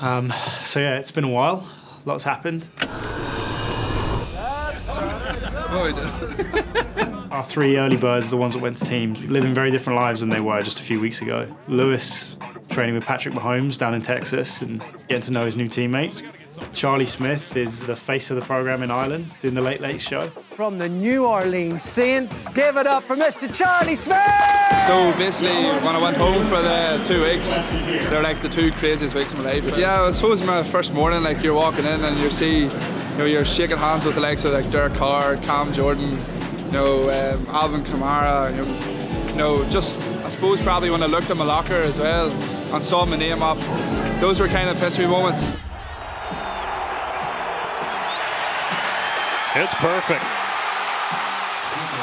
So yeah, it's been a while. Lots happened. Our three early birds, the ones that went to teams, living very different lives than they were just a few weeks ago. Lewis training with Patrick Mahomes down in Texas and getting to know his new teammates. Charlie Smith is the face of the program in Ireland, doing the Late Late Show. From the New Orleans Saints, give it up for Mr. Charlie Smith! So basically, when I went home for the 2 weeks, they were like the 2 craziest weeks of my life. But yeah, I suppose my first morning, like you're walking in and you see, you're shaking hands with the likes of like Derek Carr, Cam Jordan, Alvin Kamara, just I suppose probably when I looked at my locker as well and saw my name up, those were kind of pinch me moments. It's perfect.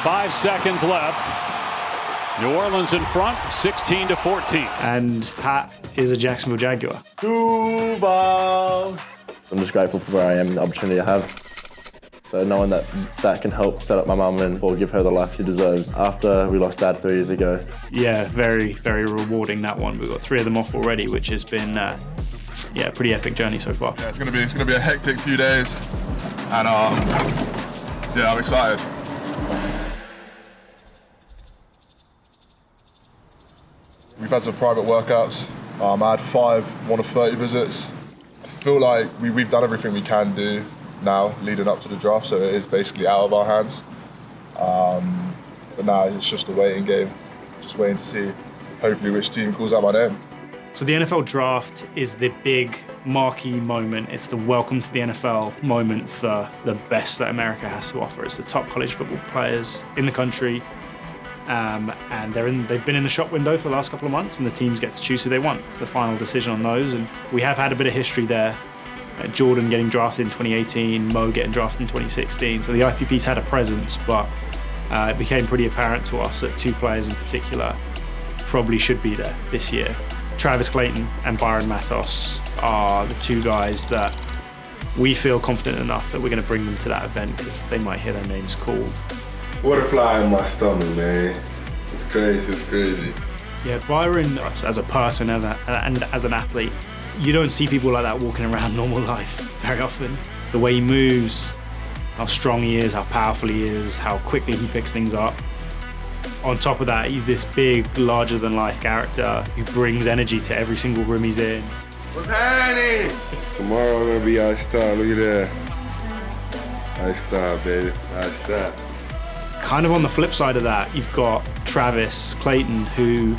5 seconds left. New Orleans in front, 16-14. And Pat is a Jacksonville Jaguar. Duval. I'm just grateful for where I am and the opportunity I have. So knowing that can help set up my mum and or give her the life she deserves after we lost Dad 3 years ago. Yeah, very, very rewarding, that one. We've got 3 of them off already, which has been a pretty epic journey so far. Yeah, it's gonna be a hectic few days, and yeah, I'm excited. We've had some private workouts. I had 5 1 of 30 visits. I feel like we've done everything we can do now leading up to the draft, so it is basically out of our hands. But now it's just a waiting game, just waiting to see hopefully which team calls out my name. So the NFL draft is the big marquee moment. It's the welcome to the NFL moment for the best that America has to offer. It's the top college football players in the country. And they've been in the shop window for the last couple of months, and the teams get to choose who they want. It's the final decision on those, and we have had a bit of history there. Jordan getting drafted in 2018, Mo getting drafted in 2016. So the IPP's had a presence, but it became pretty apparent to us that 2 players in particular probably should be there this year. Travis Clayton and Byron Matos are the 2 guys that we feel confident enough that we're going to bring them to that event because they might hear their names called. Butterfly in my stomach, man. It's crazy, it's crazy. Yeah, Byron, as a person and as an athlete, you don't see people like that walking around normal life very often. The way he moves, how strong he is, how powerful he is, how quickly he picks things up. On top of that, he's this big, larger-than-life character who brings energy to every single room he's in. What's happening? Tomorrow I'm gonna be iced out. Look at that. Iced out, baby. Iced out. Kind of on the flip side of that, you've got Travis Clayton, who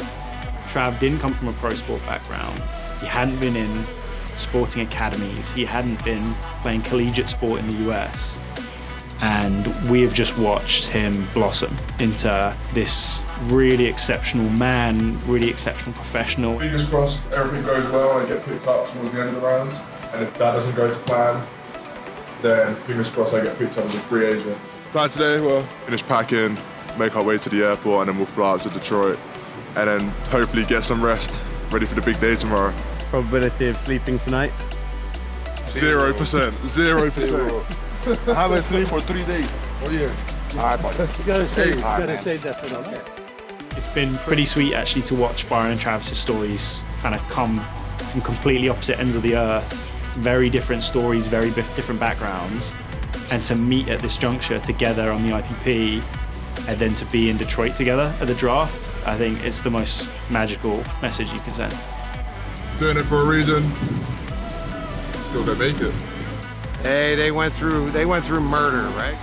Trav didn't come from a pro sport background. He hadn't been in sporting academies. He hadn't been playing collegiate sport in the US. And we have just watched him blossom into this really exceptional man, really exceptional professional. Fingers crossed everything goes well and I get picked up towards the end of the rounds. And if that doesn't go to plan, then fingers crossed I get picked up as a free agent. Plan today, well, finish packing, make our way to the airport, and then we'll fly out to Detroit. And then hopefully get some rest, ready for the big day tomorrow. Probability of sleeping tonight? 0%. 0%. I haven't slept for 3 days. Oh yeah. All right, buddy. You gotta save that for now. It's been pretty sweet actually to watch Byron and Travis's stories kind of come from completely opposite ends of the earth. Very different stories, very different backgrounds. And to meet at this juncture together on the IPP and then to be in Detroit together at the draft, I think it's the most magical message you can send. Doing it for a reason. Still gonna make it. Hey, they went through murder, right?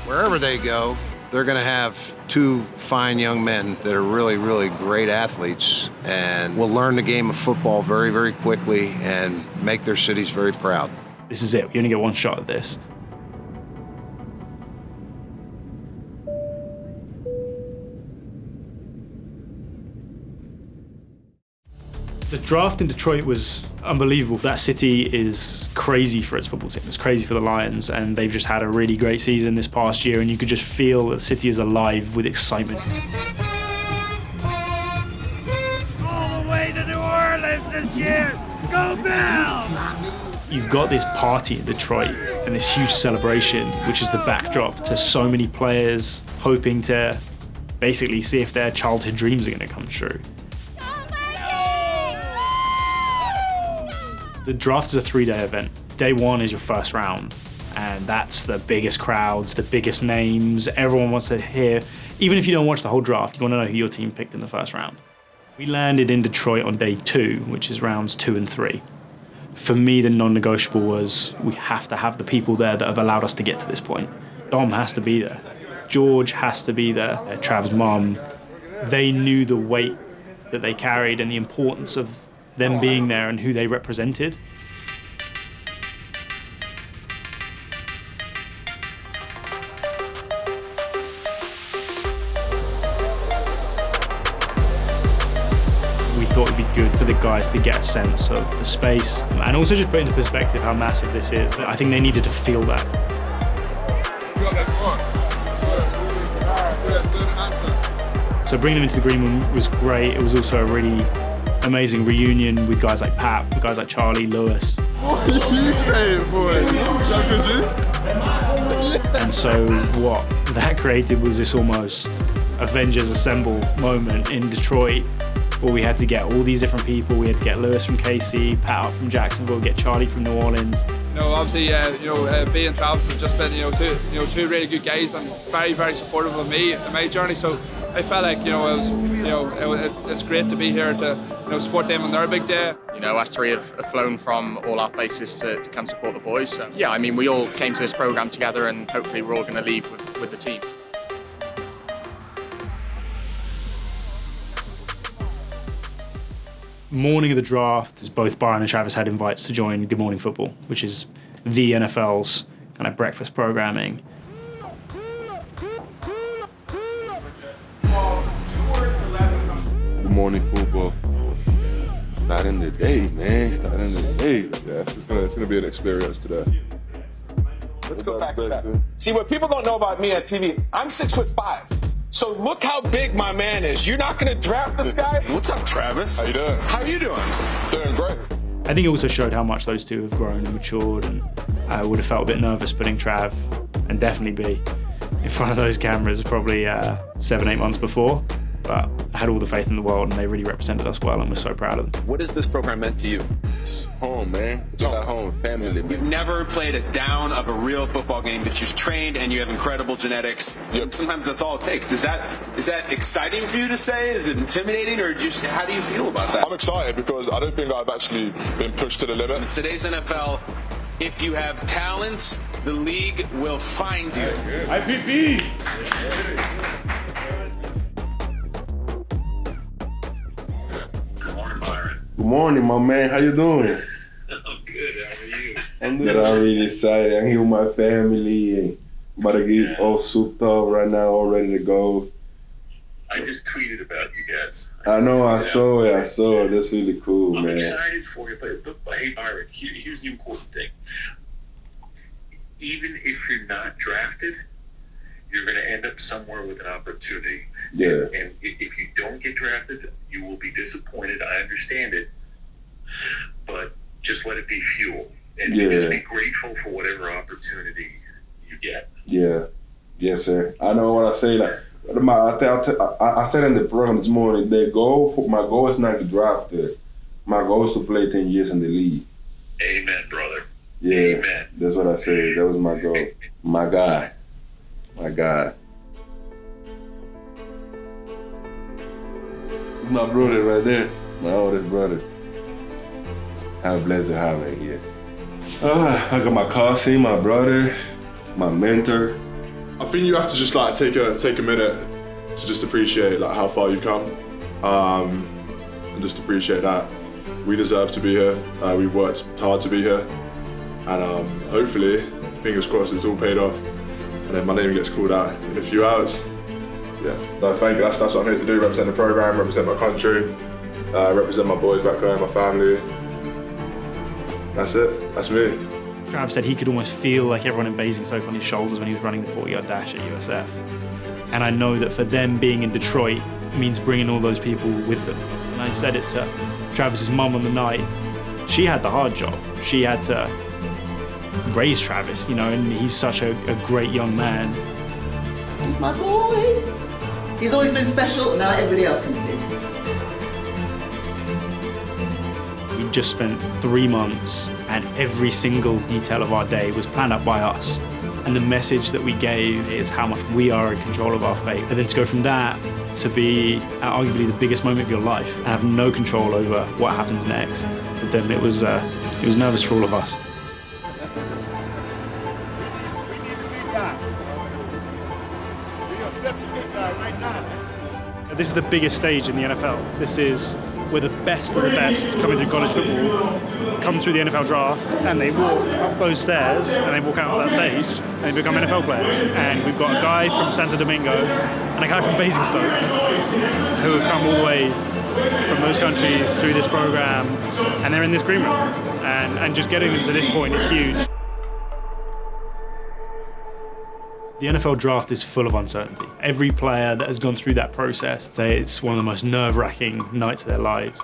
Wherever they go, they're gonna have 2 fine young men that are really, really great athletes and will learn the game of football very, very quickly and make their cities very proud. This is it. You only get one shot at this. The draft in Detroit was unbelievable. That city is crazy for its football team. It's crazy for the Lions, and they've just had a really great season this past year, and you could just feel that the city is alive with excitement. All the way to New Orleans this year! Go Bills! You've got this party in Detroit and this huge celebration, which is the backdrop to so many players hoping to basically see if their childhood dreams are going to come true. The draft is a 3-day event. Day 1 is your first round, and that's the biggest crowds, the biggest names. Everyone wants to hear, even if you don't watch the whole draft, you want to know who your team picked in the first round. We landed in Detroit on day 2, which is rounds 2 and 3. For me, the non-negotiable was we have to have the people there that have allowed us to get to this point. Dom has to be there. George has to be there. Trav's mum. They knew the weight that they carried and the importance of them being there and who they represented. We thought it'd be good for the guys to get a sense of the space and also just put into perspective how massive this is. I think they needed to feel that. So bringing them into the green room was great. It was also a really amazing reunion with guys like Pat, with guys like Charlie, Lewis. What are you saying, boy? And so what that created was this almost Avengers Assemble moment in Detroit, where we had to get all these different people. We had to get Lewis from KC, Pat out from Jacksonville, get Charlie from New Orleans. Obviously, B and Travis have just been, two really good guys and very, very supportive of me in my journey. So I felt like, it's great to be here to, support them on their big day. Us three have flown from all our places to come support the boys. So, yeah, I mean, we all came to this program together, and hopefully we're all going to leave with the team. Morning of the draft, as both Byron and Travis had invites to join Good Morning Football, which is the NFL's kind of breakfast programming. Good morning football. Starting the day, man. Starting the day. Yeah, it's gonna be an experience today. Let's go back to that. See, what people don't know about me on TV, I'm 6'5". So look how big my man is. You're not gonna draft this guy? What's up, Travis? How you doing? How are you doing? Doing great. I think it also showed how much those two have grown and matured, and I would have felt a bit nervous putting Trav, and definitely B, in front of those cameras probably 7-8 months before. But I had all the faith in the world, and they really represented us well, and we're so proud of them. What has this program meant to you? Home, man. It's at home, family. You've never played a down of a real football game, but you're trained and you have incredible genetics. Yep. Sometimes that's all it takes. Is that exciting for you to say? Is it intimidating, or just how do you feel about that? I'm excited because I don't think I've actually been pushed to the limit. In today's NFL, if you have talent, the league will find you. IPP! Good morning, my man. How you doing? I'm good. How are you? I'm good. I'm really excited. I'm here with my family and about to get all souped up right now, all ready to go. I just tweeted about you guys. I know. I saw it. That's really cool, I'm man. excited for you, but hey, Byron, here's the important thing. Even if you're not drafted, you're going to end up somewhere with an opportunity. Yeah. And if you don't get drafted, you will be disappointed. I understand it. But just let it be fuel. And just be grateful for whatever opportunity you get. Yeah. Yes, sir. I know what I say. Like, I said in the program this morning, my goal is not to get drafted. My goal is to play 10 years in the league. Amen, brother. Yeah. Amen. That's what I said. That was my goal. My God. My God. My brother right there, my oldest brother. I'm blessed to have him here. I got my cousin, my brother, my mentor. I think you have to just take a minute to just appreciate how far you've come, and just appreciate that we deserve to be here. We've worked hard to be here, and hopefully, fingers crossed, it's all paid off. And then my name gets called out in a few hours. Yeah, no, thank you. That's what I'm here to do, represent the program, represent my country, represent my boys back home, my family. That's it, that's me. Trav said he could almost feel like everyone in Basingstoke on his shoulders when he was running the 40-yard dash at USF. And I know that for them being in Detroit means bringing all those people with them. And I said it to Travis's mum on the night. She had the hard job. She had to raise Travis, and he's such a great young man. He's my boy. He's always been special, and now everybody else can see. We just spent 3 months and every single detail of our day was planned out by us. And the message that we gave is how much we are in control of our fate. And then to go from that to be arguably the biggest moment of your life and have no control over what happens next. But then it was nervous for all of us. This is the biggest stage in the NFL. This is where the best of the best coming through college football come through the NFL draft, and they walk up those stairs and they walk out of that stage and they become NFL players. And we've got a guy from Santo Domingo and a guy from Basingstoke who have come all the way from those countries through this program, and they're in this green room. And just getting them to this point is huge. The NFL draft is full of uncertainty. Every player that has gone through that process, it's one of the most nerve-wracking nights of their lives.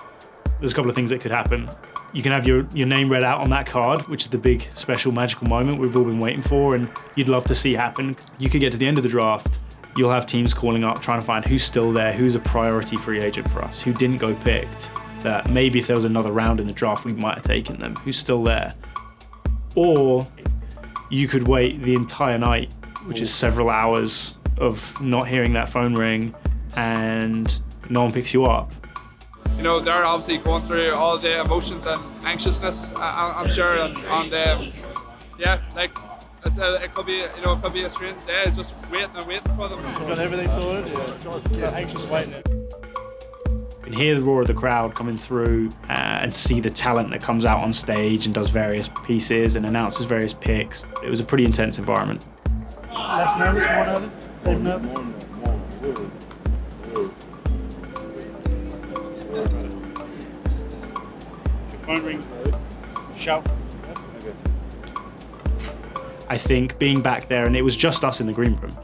There's a couple of things that could happen. You can have your name read out on that card, which is the big, special, magical moment we've all been waiting for and you'd love to see happen. You could get to the end of the draft, you'll have teams calling up, trying to find who's still there, who's a priority free agent for us, who didn't go picked, that maybe if there was another round in the draft, we might have taken them, who's still there. Or you could wait the entire night, which is several hours of not hearing that phone ring and no one picks you up. You know, they're obviously going through all the emotions and anxiousness, I'm sure, and yeah, like it could be, you know, it could be a strange day, just waiting for them. Got everything sorted. Yeah, anxious waiting. You can hear the roar of the crowd coming through and see the talent that comes out on stage and does various pieces and announces various picks. It was a pretty intense environment. Less nervous, more nervous? Same nervous? Your phone rings though. Shout. I think being back there, and it was just us in the green room,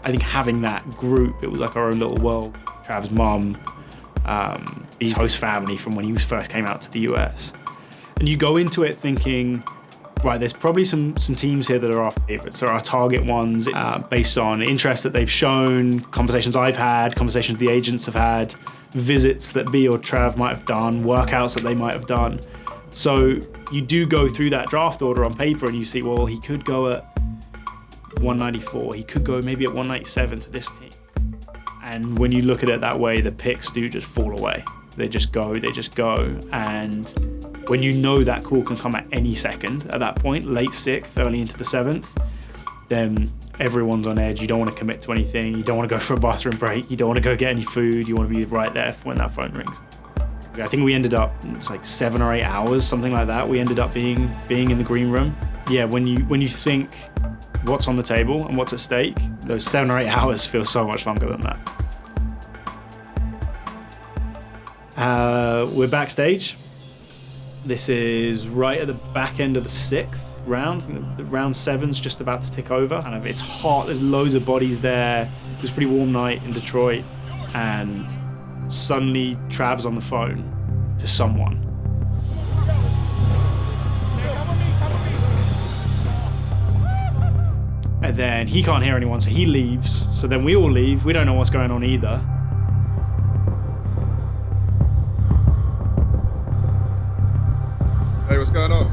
I think having that group, it was like our own little world. Trav's mum, his host family from when he first came out to the US. And you go into it thinking, right, there's probably some teams here that are our favorites, or our target ones based on interest that they've shown, conversations I've had, conversations the agents have had, visits that B or Trav might have done, workouts that they might have done. So you do go through that draft order on paper and you see, well, he could go at 194, he could go maybe at 197 to this team. And when you look at it that way, the picks do just fall away. They just go. And when you know that call can come at any second at that point, late 6th, early into the 7th, then everyone's on edge. You don't want to commit to anything. You don't want to go for a bathroom break. You don't want to go get any food. You want to be right there when that phone rings. I think we ended up, it's like 7 or 8 hours, something like that. We ended up being in the green room. Yeah, when you think what's on the table and what's at stake, those 7 or 8 hours feel so much longer than that. We're backstage. This is right at the back end of the 6th round. I think the round 7's just about to tick over. And it's hot, there's loads of bodies there. It was a pretty warm night in Detroit. And suddenly Trav's on the phone to someone. And then he can't hear anyone, so he leaves. So then we all leave. We don't know what's going on either. Hey, what's going on?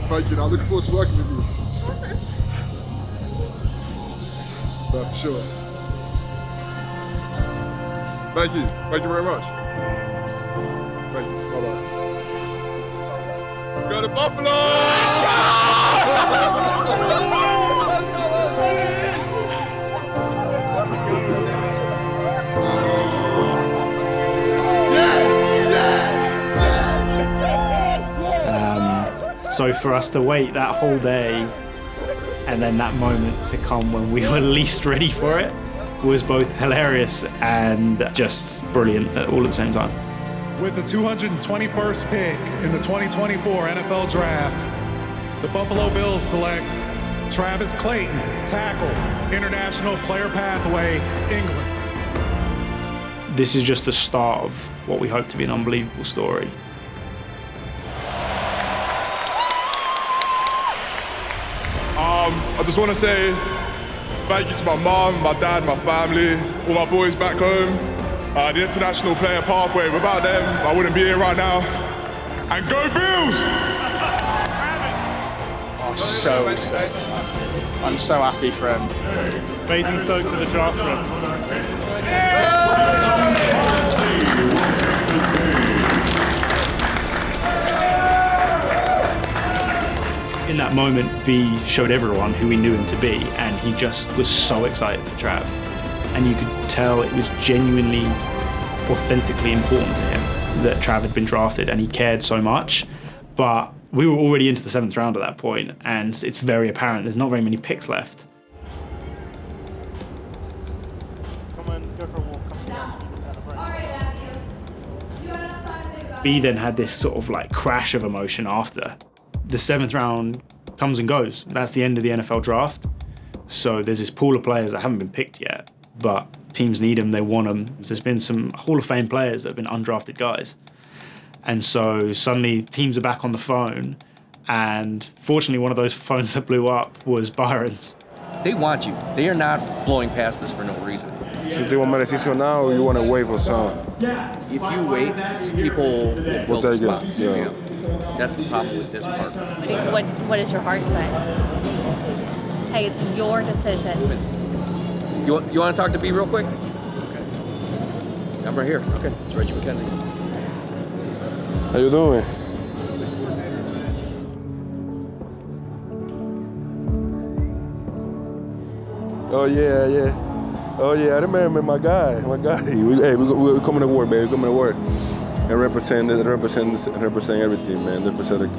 Thank you. I'm looking forward to working with you. No, for sure. Thank you very much. Thank you, bye-bye. Go to Buffalo! So for us to wait that whole day and then that moment to come when we were least ready for it was both hilarious and just brilliant all at the same time. With the 221st pick in the 2024 NFL Draft, the Buffalo Bills select Travis Clayton, tackle, International Player Pathway, England. This is just the start of what we hope to be an unbelievable story. I just want to say Thank you to my mom, my dad, my family, all my boys back home, the International Player Pathway. Without them, I wouldn't be here right now. And go Bills! Oh, so sick. I'm so happy for him. Basingstoke to the draft room. In that moment, B showed everyone who we knew him to be, and he just was so excited for Trav. And you could tell it was genuinely, authentically important to him that Trav had been drafted, and he cared so much. But we were already into the 7th round at that point, and it's very apparent there's not very many picks left. Come on, go for a walk. B then had this sort of like crash of emotion after. The 7th round comes and goes. That's the end of the NFL draft. So there's this pool of players that haven't been picked yet, but teams need them, they want them. There's been some Hall of Fame players that have been undrafted guys. And so suddenly teams are back on the phone, and fortunately one of those phones that blew up was Byron's. They want you. They are not blowing past this for no reason. So do you want my decision now, or you want to wait for some? If you wait, people will fill the spots. Yeah. That's the problem with this part. What does your heart say? Hey, it's your decision. You want to talk to B real quick? Okay. I'm right here. Okay. It's Reggie McKenzie. How you doing? Oh yeah. Oh yeah, I remember my guy. We're coming to work, baby. We're coming to work and represent everything, man. Represent.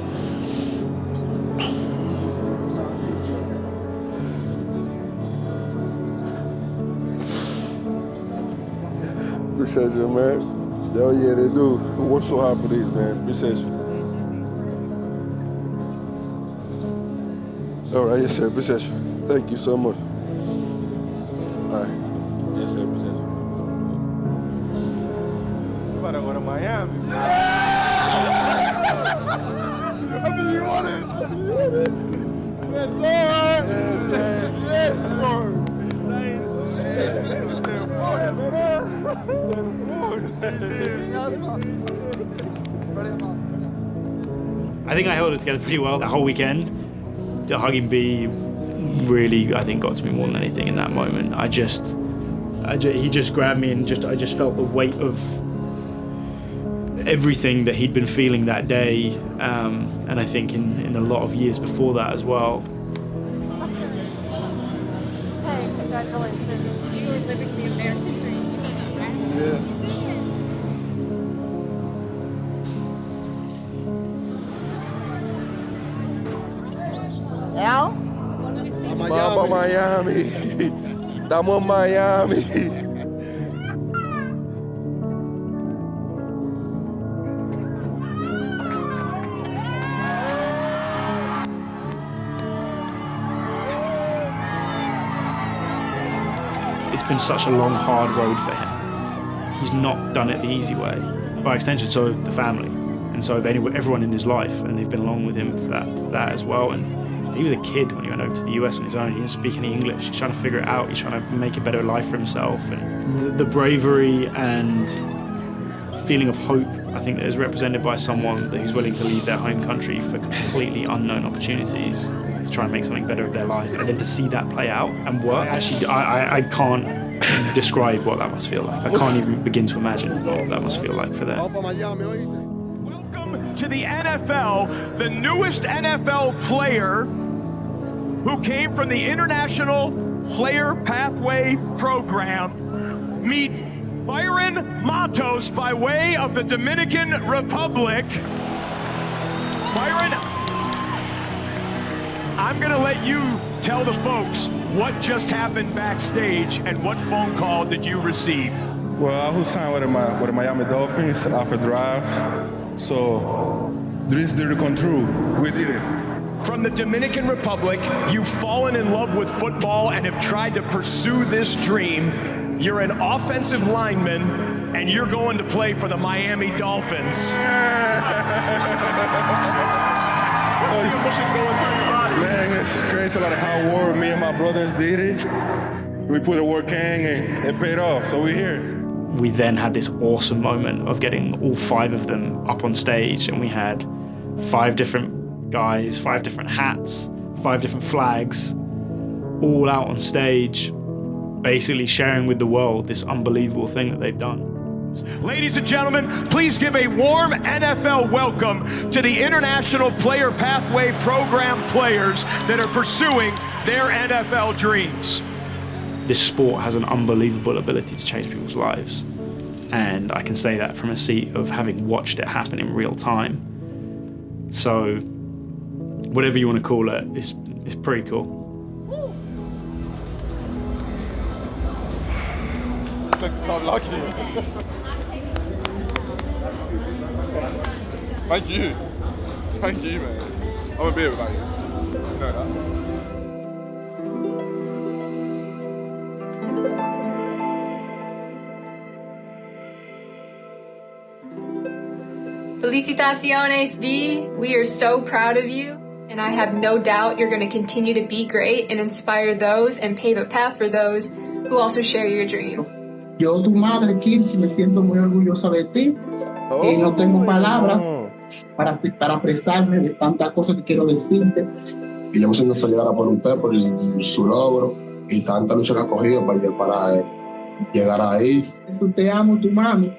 Appreciate you, man. Oh yeah, they do. We work so hard for these, man. Appreciate you. All right, yes sir. Appreciate you. Thank you so much. All right. Yes sir. Appreciate you. You better go to Miami. I mean, you want it? Yes, sir. Yes, sir. I think I held it together pretty well that whole weekend. The hugging B really, I think, got to me more than anything in that moment. He just grabbed me, and I just felt the weight of everything that he'd been feeling that day, and I think in a lot of years before that as well. Hey, congratulations. You are living the American dream. Yeah. Al? Vamos Miami. Estamos en Miami. It's been such a long, hard road for him. He's not done it the easy way. By extension, so have the family, and so have everyone in his life, and they've been along with him for that as well. And he was a kid when he went over to the US on his own. He didn't speak any English. He's trying to figure it out. He's trying to make a better life for himself. And the bravery and feeling of hope, I think, that is represented by someone who's willing to leave their home country for completely unknown opportunities to try and make something better of their life. And then to see that play out and work, actually, I can't describe what that must feel like. I can't even begin to imagine what that must feel like for them. Welcome to the NFL, the newest NFL player who came from the International Player Pathway Program. Meet Byron Matos by way of the Dominican Republic. Byron, I'm gonna let you tell the folks what just happened backstage and what phone call did you receive? Well, I was signed with the Miami Dolphins after draft, so dreams did come true. We did it. From the Dominican Republic, you've fallen in love with football and have tried to pursue this dream. You're an offensive lineman, and you're going to play for the Miami Dolphins. Man, it's crazy like how hard me and my brothers did it. We put the work in and it paid off, so we're here. We then had this awesome moment of getting all 5 of them up on stage, and we had 5 different guys, 5 different hats, 5 different flags, all out on stage, basically sharing with the world this unbelievable thing that they've done. Ladies and gentlemen, please give a warm NFL welcome to the International Player Pathway Program players that are pursuing their NFL dreams. This sport has an unbelievable ability to change people's lives. And I can say that from a seat of having watched it happen in real time. So, whatever you want to call it, it's pretty cool. So lucky. Thank you. Thank you, man. I'm gonna be here without you. You know that. Felicitaciones, V. We are so proud of you, and I have no doubt you're going to continue to be great and inspire those and pave a path for those who also share your dream. Yo, tu madre, Kirsi, me siento muy orgullosa de ti. Y no tengo palabras para expresarme de tantas cosas que quiero decirte. Y yo me siento feliz ahora por usted, por su logro y tanta lucha que ha cogido para llegar ahí. Eso te amo, tu mami.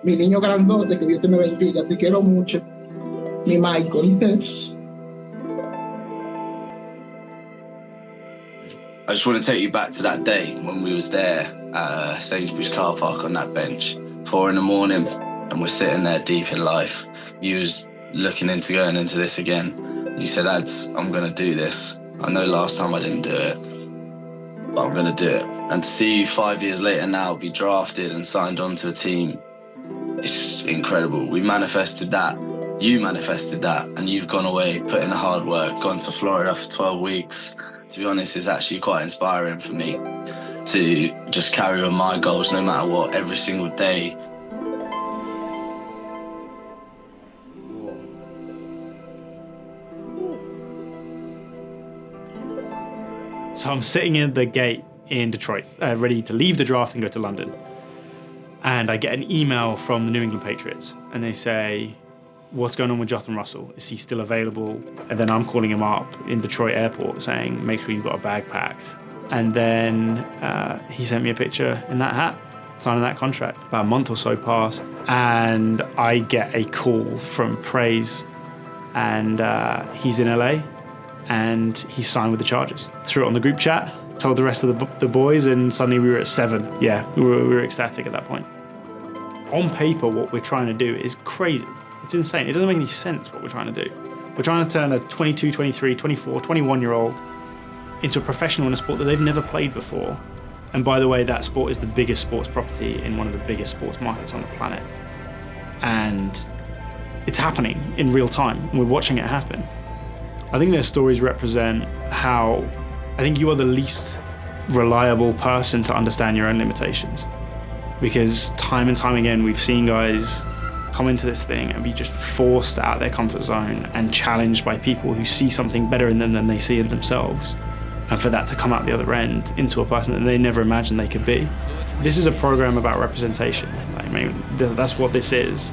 Mi niño grandote, que Dios te me bendiga. Te quiero mucho. Mi Michael. I just want to take you back to that day when we was there at Sainsbury's car park on that bench, 4 in the morning, and we're sitting there deep in life. You was looking into going into this again. You said, lads, I'm going to do this. I know last time I didn't do it, but I'm going to do it. And to see you 5 years later now be drafted and signed onto a team, it's incredible. We manifested that. You manifested that, and you've gone away, put in the hard work, gone to Florida for 12 weeks. To be honest, it's actually quite inspiring for me to just carry on my goals no matter what, every single day. So I'm sitting in the gate in Detroit, ready to leave the draft and go to London. And I get an email from the New England Patriots, and they say, what's going on with Jotham Russell? Is he still available? And then I'm calling him up in Detroit airport saying, make sure you've got a bag packed. And then he sent me a picture in that hat, signing that contract. About a month or so passed, and I get a call from Praise, and he's in LA, and he signed with the Chargers. Threw it on the group chat, told the rest of the boys, and suddenly we were at 7. Yeah, we were ecstatic at that point. On paper, what we're trying to do is crazy. It's insane. It doesn't make any sense what we're trying to do. We're trying to turn a 22, 23, 24, 21-year-old into a professional in a sport that they've never played before. And by the way, that sport is the biggest sports property in one of the biggest sports markets on the planet. And it's happening in real time. We're watching it happen. I think their stories represent how I think you are the least reliable person to understand your own limitations. Because time and time again, we've seen guys come into this thing and be just forced out of their comfort zone and challenged by people who see something better in them than they see in themselves. And for that to come out the other end into a person that they never imagined they could be. This is a program about representation. I mean, that's what this is.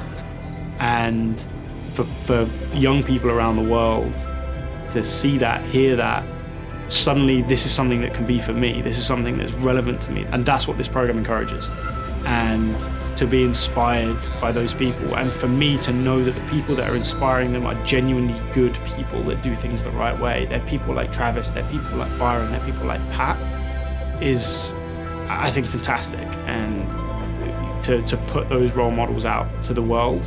And for young people around the world to see that, hear that, suddenly this is something that can be for me. This is something that's relevant to me. And that's what this program encourages. And to be inspired by those people, and for me to know that the people that are inspiring them are genuinely good people that do things the right way. They're people like Travis, they're people like Byron, they're people like Pat, is, I think, fantastic. And to put those role models out to the world,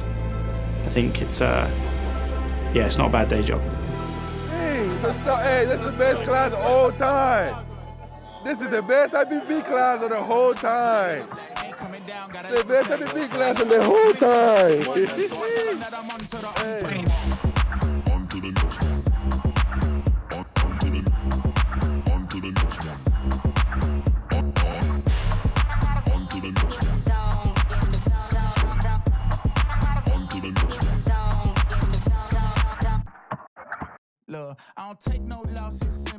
I think it's it's not a bad day job. Hey, this is the best class of all time. This is the best IPP class of the whole time. The best IPP class of the whole time. Hey. I don't take no losses.